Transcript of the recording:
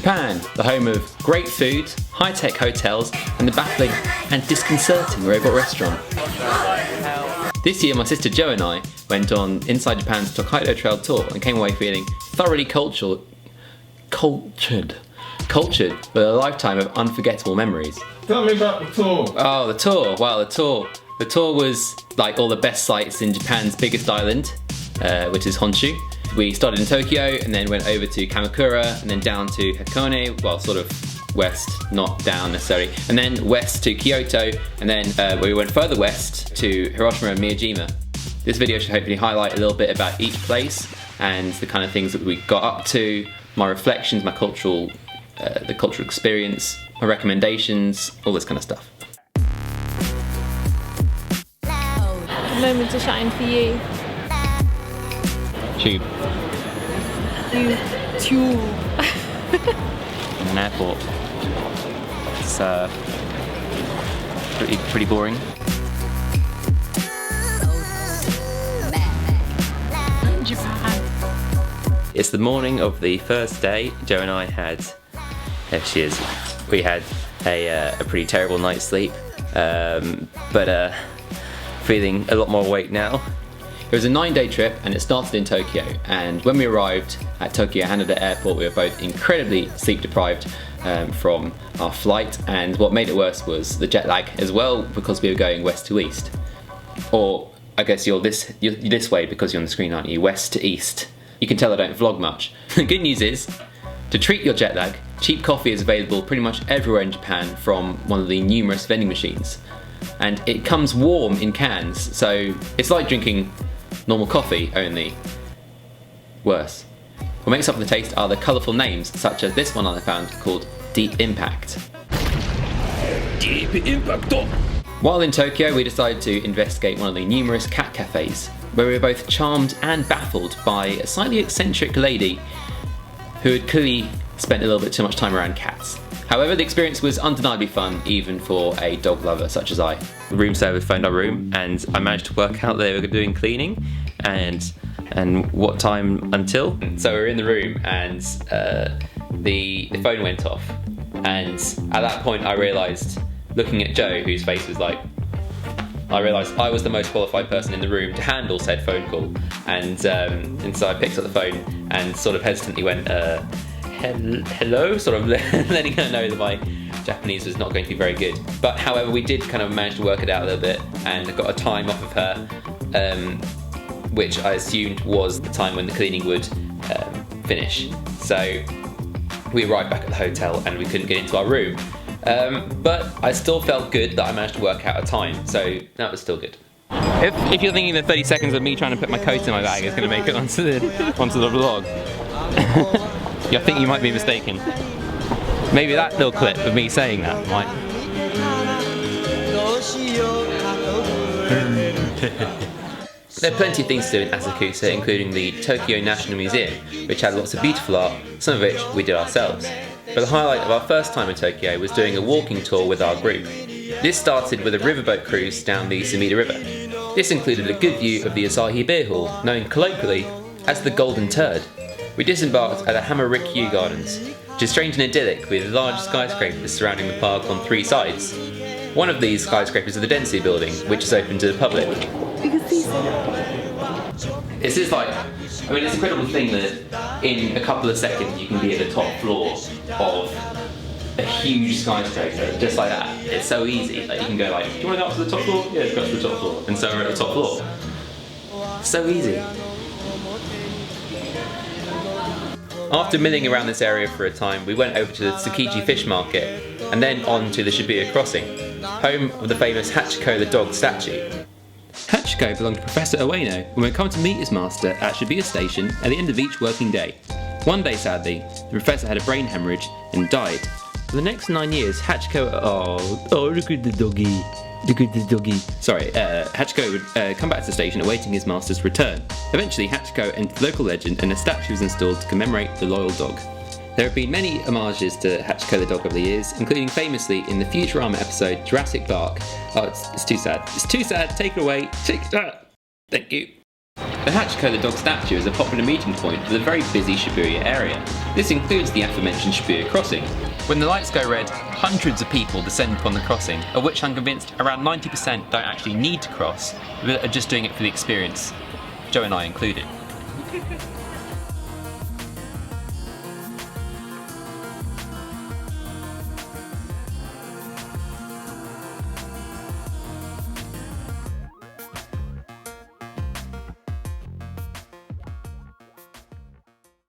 Japan, the home of great food, high-tech hotels, and the baffling and disconcerting robot restaurant. This year my sister Jo and I went on Inside Japan's Tokaido Trail tour and came away feeling thoroughly cultured with a lifetime of unforgettable memories. Tell me about the tour. Oh, the tour. Wow, the tour. The tour was like all the best sights in Japan's biggest island, which is Honshu. We started in Tokyo and then went over to Kamakura and then down to Hakone, well, sort of west, not down necessarily, and then west to Kyoto, and then we went further west to Hiroshima and Miyajima. This video should hopefully highlight a little bit about each place and the kind of things that we got up to, my reflections, my cultural, the cultural experience, my recommendations, all this kind of stuff. Moment to shine for you. Tube. Tube. In an airport. It's pretty boring. Japan. It's the morning of the first day. Jo and I had, there she is, we had a pretty terrible night's sleep, but feeling a lot more awake now. It was a 9-day trip and it started in Tokyo, and when we arrived at Tokyo Haneda Airport we were both incredibly sleep deprived from our flight, and what made it worse was the jet lag as well, because we were going west to east. Or I guess you're this way because you're on the screen, aren't you? West to east. You can tell I don't vlog much. The good news is, to treat your jet lag, cheap coffee is available pretty much everywhere in Japan from one of the numerous vending machines. And it comes warm in cans, so it's like drinking normal coffee, only worse. What makes up the taste are the colourful names, such as this one I found called Deep Impact. Deep Impact! While in Tokyo, we decided to investigate one of the numerous cat cafes, where we were both charmed and baffled by a slightly eccentric lady who had clearly spent a little bit too much time around cats. However, the experience was undeniably fun, even for a dog lover such as I. The room service phoned our room and I managed to work out they were doing cleaning and what time until. So we were in the room and the phone went off, and at that point I realised, looking at Jo, whose face was like, I realised I was the most qualified person in the room to handle said phone call, and so I picked up the phone and sort of hesitantly went, hello, sort of letting her know that my Japanese was not going to be very good. But however, we did kind of manage to work it out a little bit and got a time off of her, which I assumed was the time when the cleaning would finish. So we arrived back at the hotel and we couldn't get into our room. But I still felt good that I managed to work out a time, so that was still good. If you're thinking that 30 seconds of me trying to put my coat in my bag is going to make it onto the vlog, I think you might be mistaken. Maybe that little clip of me saying that might. There are plenty of things to do in Asakusa, including the Tokyo National Museum, which had lots of beautiful art, some of which we did ourselves. But the highlight of our first time in Tokyo was doing a walking tour with our group. This started with a riverboat cruise down the Sumida River. This included a good view of the Asahi Beer Hall, known colloquially as the Golden Turd. We disembarked at the Hamarikyu Gardens, which is strange and idyllic with large skyscrapers surrounding the park on 3 sides. One of these skyscrapers is the Densei building, which is open to the public. It's just like, I mean, it's an incredible thing that in a couple of seconds you can be at the top floor of a huge skyscraper, just like that. It's so easy. Like, you can go like, do you want to go up to the top floor? Yeah, let's go up to the top floor. And so we're at the top floor. So easy. After milling around this area for a time, we went over to the Tsukiji Fish Market and then on to the Shibuya Crossing, home of the famous Hachiko the dog statue. Hachiko belonged to Professor Ueno and would come to meet his master at Shibuya Station at the end of each working day. One day, sadly, the professor had a brain hemorrhage and died. For the next 9 years, Hachiko... Oh, look at the doggy. Look at the doggy. Sorry, Hachiko would come back to the station awaiting his master's return. Eventually, Hachiko entered local legend and a statue was installed to commemorate the loyal dog. There have been many homages to Hachiko the dog over the years, including famously in the Futurama episode Jurassic Park. Oh, it's too sad. It's too sad. Take it away. Take it. Thank you. The Hachiko the dog statue is a popular meeting point for the very busy Shibuya area. This includes the aforementioned Shibuya crossing. When the lights go red, hundreds of people descend upon the crossing, of which I'm convinced around 90% don't actually need to cross, but are just doing it for the experience, Joe and I included.